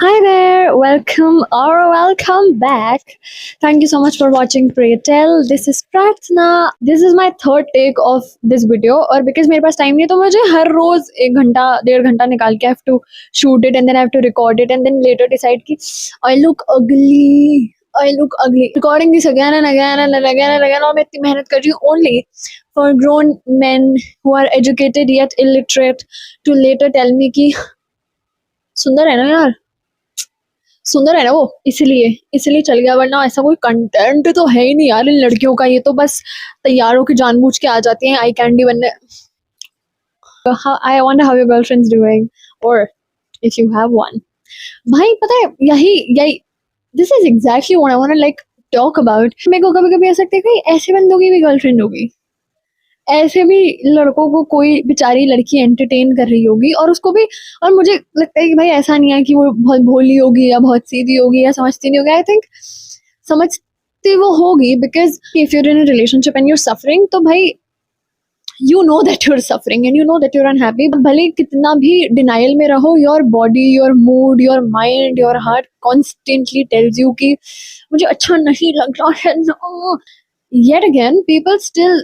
Hi there, welcome or welcome back. Thank you so much for watching Pray Tell. This is Prarthana. This is my third take of this video और because मेरे पास time नहीं है तो मुझे हर रोज 1 घंटा 1.5 घंटा निकाल के I have to shoot it and then I have to record it and then later decide कि I look ugly. I look ugly. Recording this again and again and again and again और मैं इतनी मेहनत कर रही हूँ only for grown men who are educated yet illiterate to later tell me कि सुंदर है ना यार, सुंदर है ना वो, इसलिए चल गया, वरना ऐसा कोई कंटेंट तो है ही नहीं यार इन लड़कियों का। ये तो बस तैयार होके जानबूझ के आ जाती हैं आई कैंडी बनने। I wonder how your girlfriends doing और इफ यू हैव वन। भाई पता है यही यही this is exactly what I want to like talk about. मेरे को कभी कभी ऐसा लगता है कि ऐसे बंदों की भी गर्लफ्रेंड होगी, ऐसे भी लड़कों को कोई बेचारी लड़की एंटरटेन कर रही होगी और उसको भी। और मुझे लगता है कि भाई ऐसा नहीं है कि वो बहुत भोली होगी या बहुत सीधी होगी या समझती नहीं होगी। आई थिंक समझती वो होगी, because if you're in a relationship and you're suffering तो भाई you know that you're suffering and you know that you're unhappy. भले कितना भी डिनाइल में रहो, your body, your mood, your mind, your heart constantly tells you कि मुझे अच्छा नहीं लग रहा है। No, yet again people still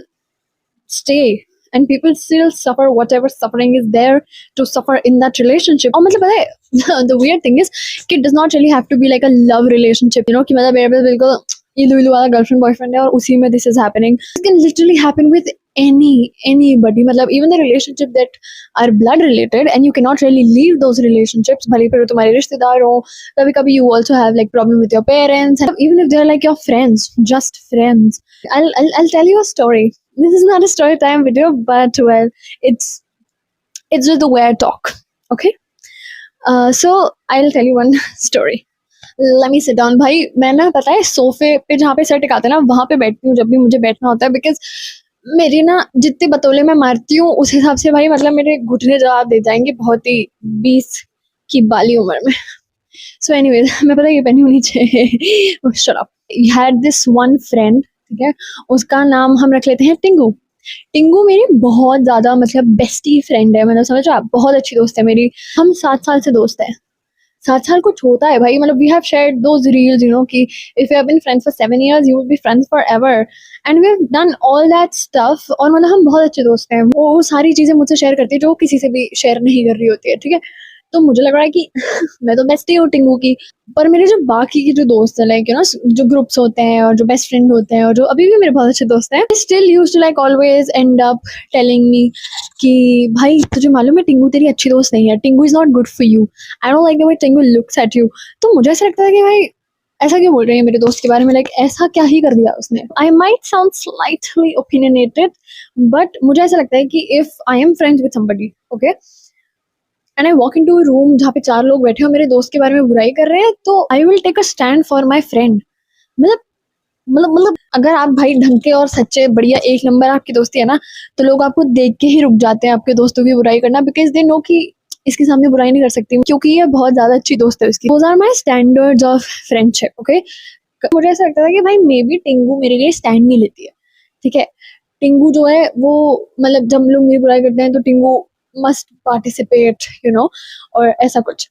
stay and people still suffer whatever suffering is there to suffer in that relationship। और मतलब पता है the weird thing is कि it does not really have to be like a love relationship, you know, कि मतलब मेरे पास बिल्कुल इलू इलू वाला गर्लफ्रेंड बॉयफ्रेंड है और उसी में this is happening। This can literally happen with anybody, मतलब even the relationship that are blood related and you cannot really leave those relationships, भले फिर तुम्हारे रिश्तेदार हो। कभी कभी you also have like problem with your parents, and even if they're like your friends, just friends। I'll tell you a story. This is not a story time video, but well, it's just the way I talk. Okay, so I'll tell you one story. Let me sit down। भाई मैं ना पता है सोफे पे जहाँ पे sir टिकाते हैं ना वहाँ पे बैठती हूँ जब भी मुझे बैठना होता है, बिकॉज मेरी ना जितने बतौले मैं मारती हूँ उस हिसाब से भाई मतलब मेरे घुटने जवाब दे जाएंगे बहुत ही 20 की बाली उम्र में। सो एनीवेज मैं पता है ये पहनी होनी चाहिए। Shut up. Had this one friend, ठीक है, उसका नाम हम रख लेते हैं टिंगू। टिंगू मेरी बहुत ज्यादा मतलब बेस्टी फ्रेंड है, मतलब समझो आप, बहुत अच्छी दोस्त है मेरी। हम 7 साल से दोस्त हैं। 7 साल कुछ होता है भाई, मतलब we have shared those reels, you know, कि if you have been friends for 7 years you will be friends forever and we have done all that stuff. और मतलब हम बहुत अच्छे दोस्त हैं। वो सारी चीजें मुझसे शेयर करती है जो किसी से भी शेयर नहीं कर रही होती है, ठीक है। तो मुझे लग रहा है कि मैं तो बेस्ट ही हूँ टिंगू की, पर मेरे जो बाकी के जो दोस्त हैं, लाइक यू नो, जो ग्रुप्स होते हैं और जो बेस्ट फ्रेंड होते हैं और जो अभी भी मेरे बहुत अच्छे दोस्त हैं, still used to like always end up telling me कि भाई तुझे मालूम है टिंगू तेरी अच्छी दोस्त नहीं है, Tingu is not good for you, I don't like the way Tingu looks at you. तो मुझे ऐसा लगता है कि भाई ऐसा क्यों बोल रही है मेरे दोस्त के बारे में, लाइक ऐसा क्या ही कर दिया उसने। I might sound slightly opinionated, but मुझे ऐसा लगता है कि if I am friends with somebody, okay, and I walk in to room जहाँ पे 4 लोग बैठे हो मेरे दोस्त के बारे में बुराई कर रहे हैं, तो I will take a stand for my friend. मतलब अगर आप भाई ढंग के और सच्चे बढ़िया एक नंबर आपकी दोस्ती है ना, तो लोग आपको देख के ही रुक जाते हैं आपके दोस्तों की बुराई करना, बिकॉज दे नो कि इसके सामने बुराई नहीं कर सकती क्योंकि ये बहुत ज्यादा अच्छी दोस्त है उसकी। Those are my standards of friendship, okay. मुझे ऐसा लगता था कि भाई मे बी टिंगू मेरे लिए स्टैंड नहीं लेती है, ठीक है। टिंगू जो है वो मतलब जब लोग मेरी बुराई करते हैं तो Tingu must participate, you know, और ऐसा कुछ।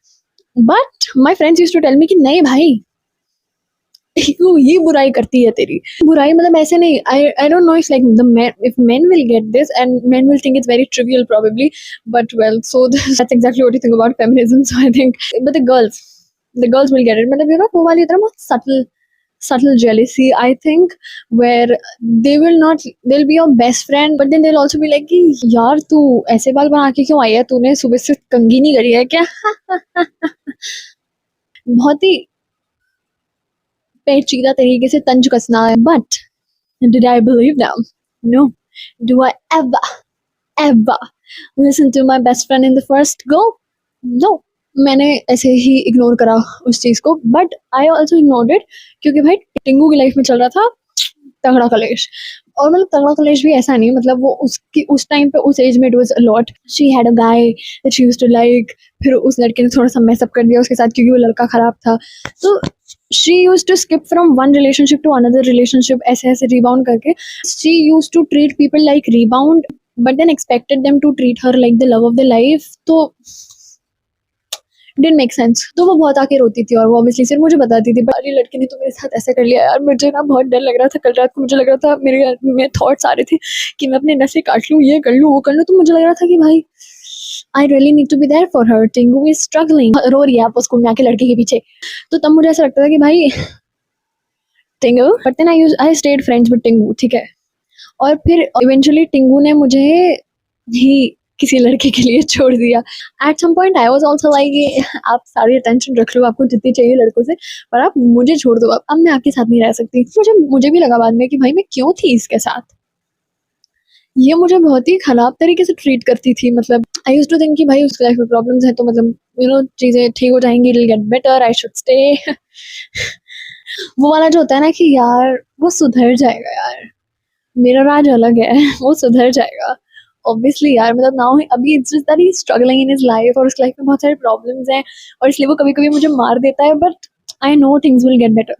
But my friends used to tell me कि नहीं भाई टिंगू ही बुराई करती है तेरी। बुराई मतलब ऐसे नहीं, I don't know if like the men, if men will get this and men will think it's very trivial probably, but well, so that's exactly what you think about feminism, so I think, but the girls will get it। मतलब you know वो वाली तरह बहुत subtle jealousy, I think, where they'll be your best friend but then they'll also be like कि यार तू ऐसे बाल बना के क्यों आई है, तूने सुबह से कंघी नहीं करी है क्या? बहुत ही पेचीदा तरीके से तंज कसना है। But did I believe them? No. Do I ever listen to my best friend in the first go? No. मैंने ऐसे ही इग्नोर करा उस चीज को, but I also ignored it क्योंकि भाई टिंगू की लाइफ में चल रहा था तगड़ा कलेश। और मतलब तगड़ा कलेश भी ऐसा नहीं, मतलब वो उसकी उस टाइम पे उस एज में it was a lot. She had a guy that she used to like, फिर उस लड़के ने थोड़ा सा मैसअप कर दिया उसके साथ क्योंकि वो लड़का खराब था। तो she used to skip from one relationship to another relationship, ऐसे ऐसे rebound करके। She used to treat people like rebound but then expected them to treat her like the love of their life। तो didn't make sense. तो वो बहुत आके रोती थी और वो ऑब्वियसली सिर्फ मुझे बताती थी, अरे लड़के ने तो मेरे साथ ऐसा कर लिया यार, मुझे ना बहुत डर लग रहा था, कल रात को मुझे लग रहा था, मेरे थॉट्स आ रहे थे कि मैं अपने नसें काट लूँ, ये कर लूँ, वो कर लूँ। तो मुझे लग रहा था कि भाई I really need to be there for her, Tingu is struggling, रो रही है आप स्कूल में आके लड़के के पीछे। तो तब मुझे ऐसा लगता था कि भाई Tingu, but then I stayed friends with Tingu, ठीक है। और फिर इवेंचुअली टिंगू ने मुझे ही किसी लड़के के लिए छोड़ दिया। At some point I was also like आप सारी अटेंशन रख लो, आपको जितनी चाहिए लड़कों से, पर आप मुझे छोड़ दो, अब मैं आपके साथ नहीं रह सकती। मुझे भी लगा बाद में कि भाई मैं क्यों थी इसके साथ, ये मुझे बहुत ही खराब तरीके से ट्रीट करती थी। मतलब आई यूज्ड टू थिंक कि भाई उसकी लाइफ में प्रॉब्लम्स हैं, तो मतलब चीजें ठीक हो जाएंगी, it will get better, I should stay. वो वाला जो होता है ना कि यार वो सुधर जाएगा यार, मेरा राज अलग है, वो सुधर जाएगा ऑब्वियसली यार। मतलब नाउ अभी it's just that he is struggling in his life और उसकी लाइफ में बहुत सारे प्रॉब्लम्स हैं और इसलिए वो कभी कभी मुझे मार देता है, but I know things will get better.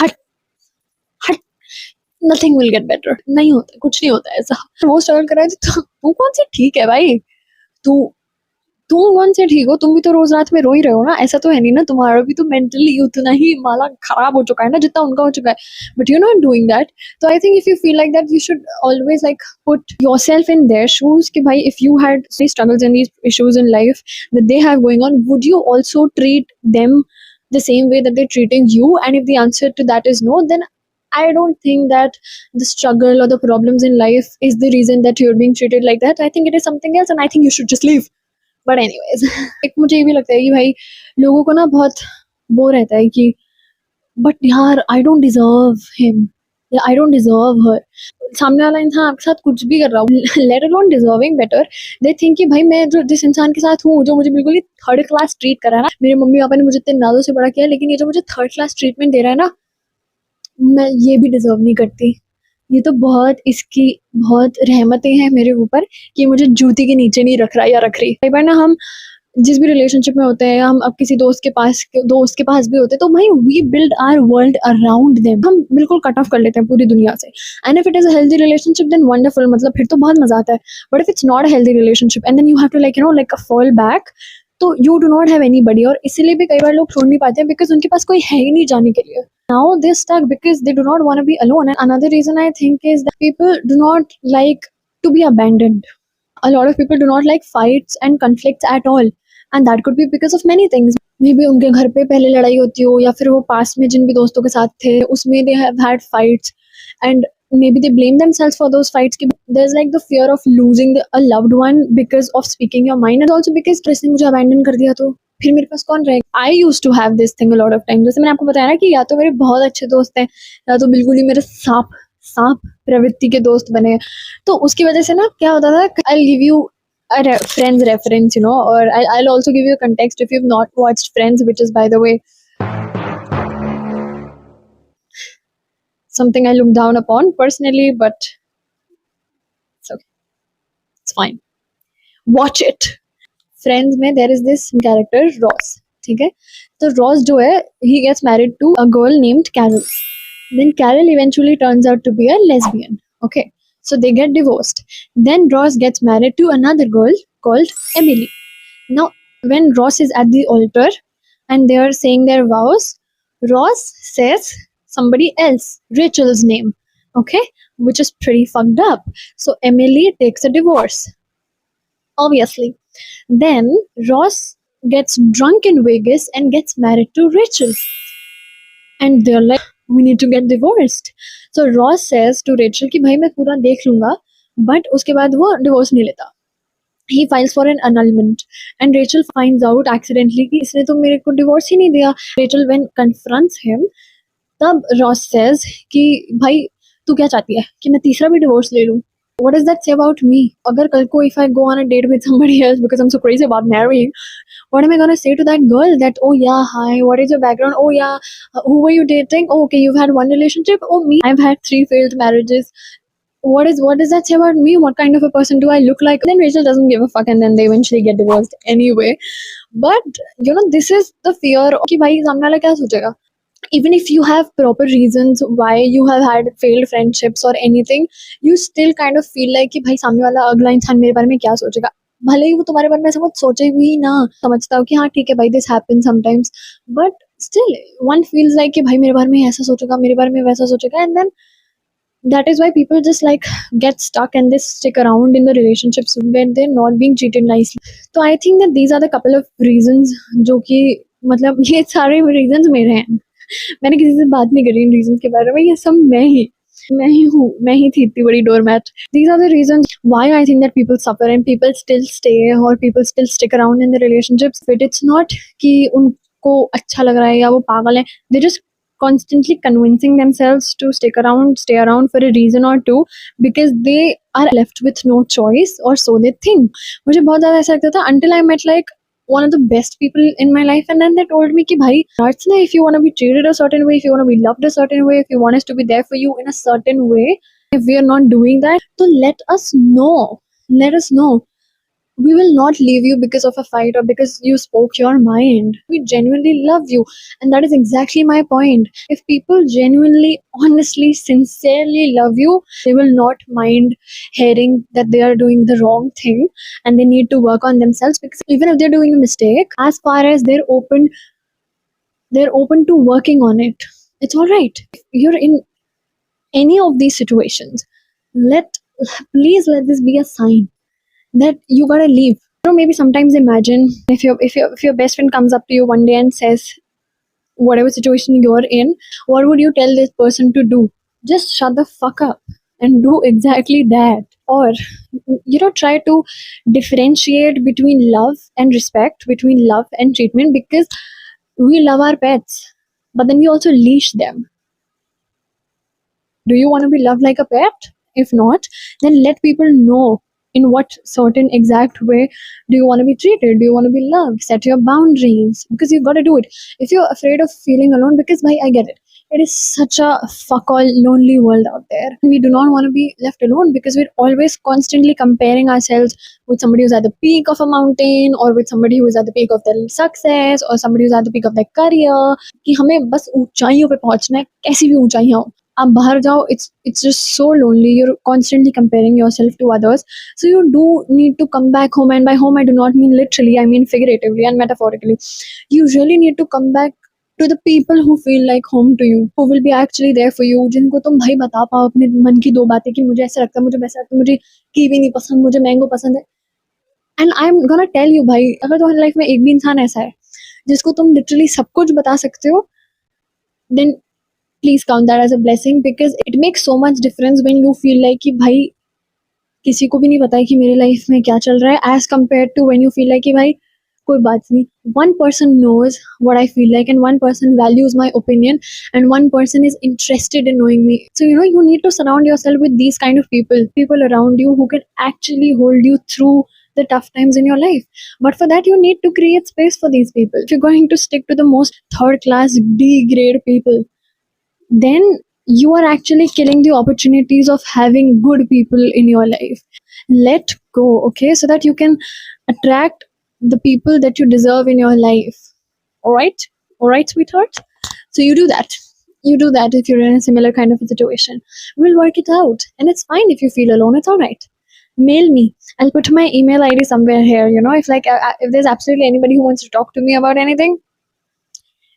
हट हट, नथिंग विल गेट बेटर, नहीं होता, कुछ नहीं होता ऐसा। वो स्ट्रगल कर रहा है तो तू कौन सी ठीक है भाई, तू तुम कौन से ठीक हो, तुम भी तो रोज रात में रो ही रहे हो ना, ऐसा तो है नहीं ना, तुम्हारा भी तो मेंटली उतना ही माला खराब हो चुका है ना जितना उनका हो चुका है, but you not doing that. तो I think if you feel like that you should always like put yourself in their shoes कि भाई if you had see struggles and these issues in life that they have going on, would you also treat them the same way that they're treating you? And if the answer to that is no, then I don't think that the struggle or the problems in life is the reason that you're being treated like that. I think it is something else and I think you should just leave. But anyways एक मुझे ये भी लगता है कि भाई लोगों को ना बहुत वो रहता है कि बट यार आई डोंट डिजर्व हिम या आई डोंट डिजर्व हर। सामने वाला इंसान आपके साथ कुछ भी कर रहा हो, let alone deserving better, they think कि भाई मैं जो जिस इंसान के साथ हूँ जो मुझे बिल्कुल ही थर्ड क्लास ट्रीट कर रहा है ना, मेरे मम्मी पापा ने मुझे इतने नाजों से बड़ा किया, लेकिन ये जो मुझे थर्ड क्लास ट्रीटमेंट दे रहा है ना, मैं ये भी डिजर्व नहीं करती। ये तो बहुत इसकी बहुत रहमतें हैं मेरे ऊपर कि मुझे जूती के नीचे नहीं रख रहा या रख रही। कई बार ना हम जिस भी रिलेशनशिप में होते हैं या हम अब किसी दोस्त के पास भी होते हैं, तो भाई we build our world around them, हम बिल्कुल कट ऑफ कर लेते हैं पूरी दुनिया से। And if it is a healthy relationship then wonderful, मतलब फिर तो बहुत मजा आता है। But if it's not a healthy relationship and then you have to like fall back, तो you do not have anybody. और इसीलिए भी कई बार लोग छोड़ नहीं पाते हैं बिकॉज उनके पास कोई है ही नहीं जाने के लिए। Now they stuck because they do not want to be alone. And another reason I think is that people do not like to be abandoned. A lot of people do not like fights and conflicts at all. And that could be because of many things. Maybe उनके घर पे पहले लड़ाई होती हो, या फिर वो पास में जिन भी दोस्तों के साथ थे उसमें they have had fights and maybe they blame themselves for those fights. There's like the fear of losing a loved one because of speaking your mind, and also because किसी ने मुझे abandon कर दिया तो फिर मेरे पास कौन रहेगा। I use to have this thing a lot of time. जैसे मैंने आपको बताया ना कि या तो मेरे बहुत अच्छे दोस्त हैं या तो बिल्कुल ही मेरे सांप प्रवृत्ति के दोस्त बने हैं। तो उसकी वजह से ना क्या होता था, I give you friends reference, or I'll also give you a context if you've not watched Friends, which is by the way something I look down upon personally, but it's okay, it's fine, watch it. Friends में there is this character Ross, ठीक है। तो Ross जो है he gets married to a girl named Carol. Then Carol eventually turns out to be a lesbian. Okay, so they get divorced. Then Ross gets married to another girl called Emily. Now, when Ross is at the altar and they are saying their vows, Ross says somebody else, Rachel's name, okay, which is pretty fucked up. So Emily takes a divorce, obviously. Then Ross gets drunk in Vegas and gets married to Rachel. And they're like, we need to get divorced. So Ross says to Rachel कि भाई मैं पूरा देख लूंगा, but उसके बाद वो divorce नहीं लेता. He files for an annulment and Rachel finds out accidentally कि इसने तो मेरे को divorce ही नहीं दिया. Rachel when confronts him, तब Ross says कि भाई तू क्या चाहती है कि मैं तीसरा भी divorce ले लूं? What does that say about me? अगर कल को if I go on a date with somebody else because I'm so crazy about marrying, what am I gonna say to that girl? That, oh yeah, hi, what is your background? Oh yeah, who were you dating? Oh, okay, you've had one relationship. Oh me, I've had 3 failed marriages. What does that say about me? What kind of a person do I look like? Then Rachel doesn't give a fuck and then they eventually get divorced anyway. But this is the fear कि भाई सामने वाला क्या सोचेगा. Even if you have proper reasons why you have had failed friendships or anything, you still kind of feel like कि भाई सामने वाला अगला इंसान मेरे बारे में क्या सोचेगा. भले ही वो तुम्हारे बारे में ऐसा कुछ सोचे भी ना, समझता हो कि हाँ ठीक है भाई, this happen sometimes, but still one feels like कि भाई मेरे बारे में ऐसा सोचेगा, मेरे बारे में वैसा सोचेगा, and then that is why people just like get stuck and they stick around in the relationships when they're not being treated nicely. So I think that these are the couple of reasons जो कि मतलब ये सारे reasons मेरे हैं. मैंने किसी से बात नहीं करी इन reasons के बारे में, ये सब मैं ही हूँ, मैं ही थी इतनी बड़ी doormat. These are the reasons why I think that people suffer and people still stay or people still stick around in the relationships. But it's not कि उनको अच्छा लग रहा है या वो पागल है. They just constantly convincing themselves to stay around for a reason or two because they are left with no choice or so they think. मुझे बहुत ज़्यादा ऐसा लगता था until I met like one of the best people in my life and then they told me कि भाई Archana, if you want to be treated a certain way, if you want to be loved a certain way, if you want us to be there for you in a certain way, if we are not doing that, so let us know. Let us know. We will not leave you because of a fight or because you spoke your mind. We genuinely love you. And that is exactly my point. If people genuinely, honestly, sincerely love you, they will not mind hearing that they are doing the wrong thing and they need to work on themselves, because even if they're doing a mistake, as far as they're open to working on it. It's all right. If you're in any of these situations, please let this be a sign that you gotta leave. Maybe sometimes imagine if your best friend comes up to you one day and says whatever situation you're in, what would you tell this person to do? Just shut the fuck up and do exactly that. Or try to differentiate between love and respect, between love and treatment, because we love our pets, but then we also leash them. Do you want to be loved like a pet? If not, then let people know in what certain exact way do you want to be treated. Do you want to be loved? Set your boundaries, because you've got to do it. If you're afraid of feeling alone, because I get it, it is such a fuck all lonely world out there. We do not want to be left alone because we're always constantly comparing ourselves with somebody who's at the peak of a mountain, or with somebody who is at the peak of their success, or somebody who's at the peak of their career. कि हमें बस ऊंचाइयों पे पहुंचना है, कैसी भी ऊंचाइयां हो. आप बाहर जाओ, it's just so lonely. You're constantly comparing yourself to others. So you do need to come back home, and by home I do not mean literally, I mean figuratively and metaphorically. You really need to come back to the people who feel like home to you, who will be actually there for you, जिनको तुम भाई बता पाओ अपने मन की दो बातें कि मुझे ऐसा लगता है, मुझे वैसा लगता है, मुझे कीवी नहीं पसंद, मुझे मैंगो पसंद है. And I am gonna tell you भाई, अगर तुम्हारी लाइफ में एक भी इंसान ऐसा है जिसको तुम लिटरली सब कुछ बता सकते हो, then please count that as a blessing, because it makes so much difference when you feel like कि भाई किसी को भी नहीं पता है कि मेरी लाइफ में क्या चल रहा है, as compared to when you feel like कि भाई कोई बात नहीं, one person knows what I feel like and one person values my opinion and one person is interested in knowing me. So you need to surround yourself with these kind of people around you who can actually hold you through the tough times in your life. But for that you need to create space for these people. If you're going to stick to the most third class D grade people, then you are actually killing the opportunities of having good people in your life. Let go, okay, so that you can attract the people that you deserve in your life. All right, sweetheart. So you do that. If you're in a similar kind of a situation, we'll work it out, and it's fine if you feel alone. It's all right. Mail me. I'll put my email ID somewhere here. If there's absolutely anybody who wants to talk to me about anything,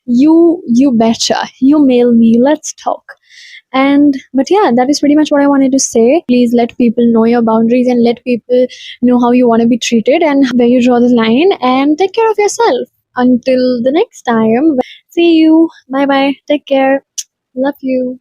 you betcha, you mail me, let's talk. But yeah, that is pretty much what I wanted to say. Please let people know your boundaries and let people know how you want to be treated and where you draw the line, and take care of yourself. Until the next time, see you. Bye bye, take care, love you.